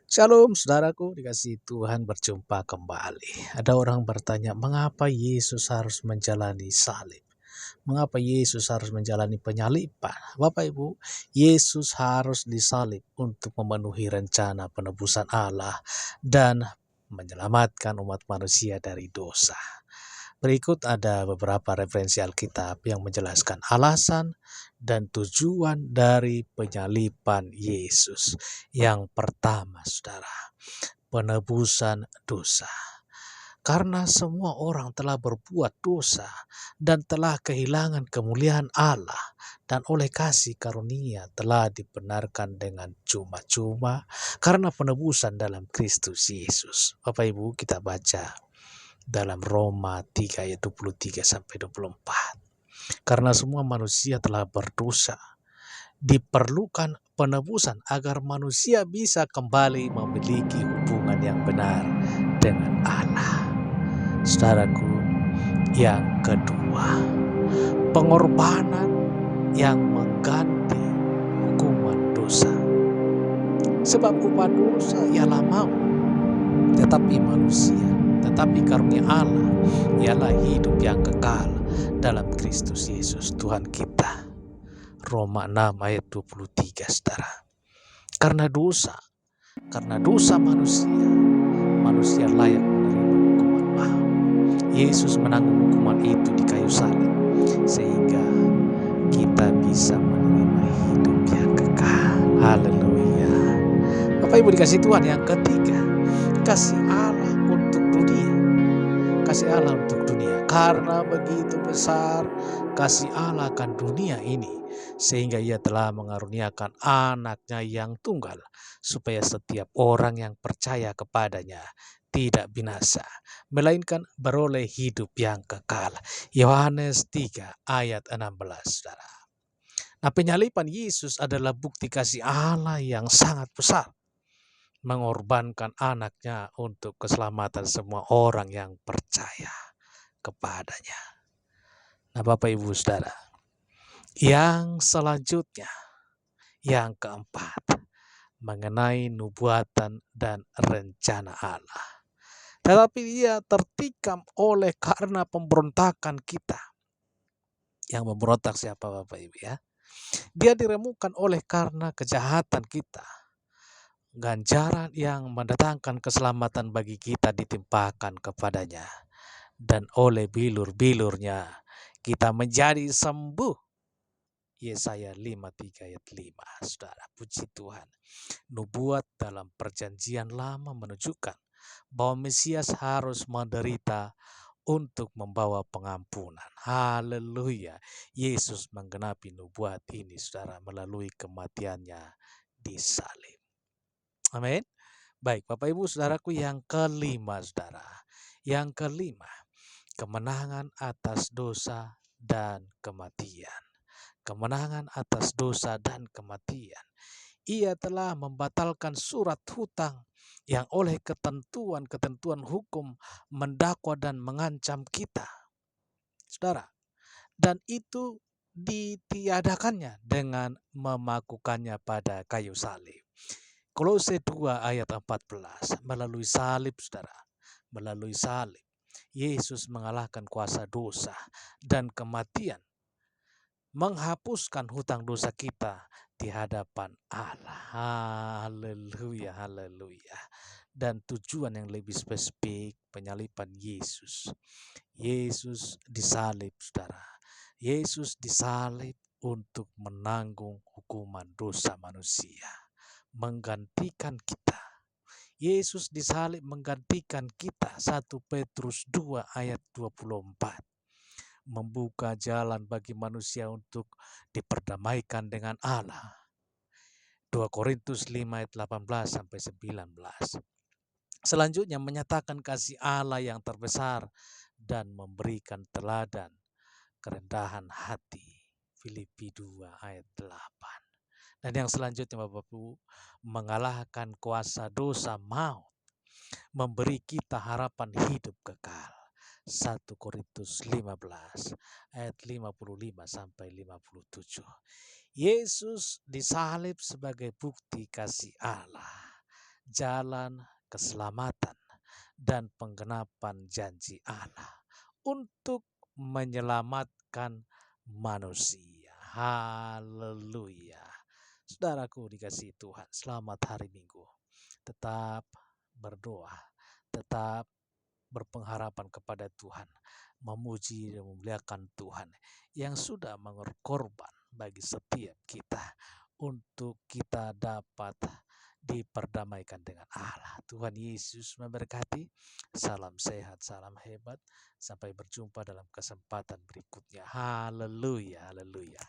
Shalom saudaraku, dikasihi Tuhan, berjumpa kembali. Ada orang bertanya, mengapa Yesus harus menjalani salib? Mengapa Yesus harus menjalani penyaliban? Bapak Ibu, Yesus harus disalib untuk memenuhi rencana penebusan Allah dan menyelamatkan umat manusia dari dosa. Berikut ada beberapa referensi Alkitab yang menjelaskan alasan dan tujuan dari penyaliban Yesus. Yang pertama, saudara, penebusan dosa. Karena semua orang telah berbuat dosa dan telah kehilangan kemuliaan Allah, dan oleh kasih karunia telah dibenarkan dengan cuma-cuma karena penebusan dalam Kristus Yesus. Bapak Ibu, kita baca dalam Roma 3 ayat 23 sampai 24. Karena semua manusia telah berdosa, diperlukan penebusan agar manusia bisa kembali memiliki hubungan yang benar dengan Allah. Saudaraku, yang kedua, pengorbanan yang mengganti hukuman dosa. Sebab upah dosa ialah maut, tetapi karunia Allah ialah hidup yang kekal dalam Kristus Yesus Tuhan kita. Roma 6 ayat 23, saudara. Karena dosa manusia layak menerima hukuman maut. Yesus menanggung hukuman itu di kayu salib, sehingga kita bisa menerima hidup yang kekal. Haleluya. Bapak Ibu dikasih Tuhan, yang ketiga, kasih Allah untuk dunia. Kasih Allah untuk dunia. Karena begitu besar kasih Allah akan dunia ini, sehingga ia telah mengaruniakan anaknya yang tunggal, supaya setiap orang yang percaya kepadanya tidak binasa, melainkan beroleh hidup yang kekal. Yohanes 3 ayat 16, saudara. Nah, penyaliban Yesus adalah bukti kasih Allah yang sangat besar, mengorbankan anaknya untuk keselamatan semua orang yang percaya kepadanya. Nah, Bapak Ibu Saudara, yang selanjutnya, yang keempat, mengenai nubuatan dan rencana Allah. Tetapi dia tertikam oleh karena pemberontakan kita. Yang memberontak siapa, Bapak Ibu ya? Dia diremukkan oleh karena kejahatan kita. Ganjaran yang mendatangkan keselamatan bagi kita ditimpakan kepadanya, dan oleh bilur-bilurnya kita menjadi sembuh. Yesaya 53 ayat 5, saudara. Puji Tuhan. Nubuat dalam perjanjian lama menunjukkan bahwa Mesias harus menderita untuk membawa pengampunan. Haleluya. Yesus menggenapi nubuat ini, saudara, melalui kematiannya di salib. Amin. Baik, Bapak Ibu Saudaraku, yang kelima, saudara. Yang kelima, kemenangan atas dosa dan kematian. Kemenangan atas dosa dan kematian. Ia telah membatalkan surat hutang yang oleh ketentuan-ketentuan hukum mendakwa dan mengancam kita, saudara. Dan itu ditiadakannya dengan memakukannya pada kayu salib. Kolose 2 ayat 14, melalui salib, saudara, melalui salib, Yesus mengalahkan kuasa dosa dan kematian, menghapuskan hutang dosa kita di hadapan Allah. Haleluya, haleluya. Dan tujuan yang lebih spesifik penyaliban Yesus. Yesus disalib, saudara. Yesus disalib untuk menanggung hukuman dosa manusia, menggantikan kita. Yesus disalib menggantikan kita. 1 Petrus 2 ayat 24. Membuka jalan bagi manusia untuk diperdamaikan dengan Allah. 2 Korintus 5 ayat 18 sampai 19. Selanjutnya menyatakan kasih Allah yang terbesar dan memberikan teladan kerendahan hati. Filipi 2 ayat 8. Dan yang selanjutnya, Bapak Ibu, mengalahkan kuasa dosa maut, memberi kita harapan hidup kekal. 1 Korintus 15 ayat 55 sampai 57. Yesus disalib sebagai bukti kasih Allah jalan keselamatan dan penggenapan janji Allah untuk menyelamatkan manusia. Haleluya. Saudaraku dikasihi Tuhan, selamat hari Minggu. Tetap berdoa, tetap berpengharapan kepada Tuhan, memuji dan memuliakan Tuhan yang sudah mengorban bagi setiap kita untuk kita dapat diperdamaikan dengan Allah. Tuhan Yesus memberkati. Salam sehat, salam hebat. Sampai berjumpa dalam kesempatan berikutnya. Haleluya, haleluya.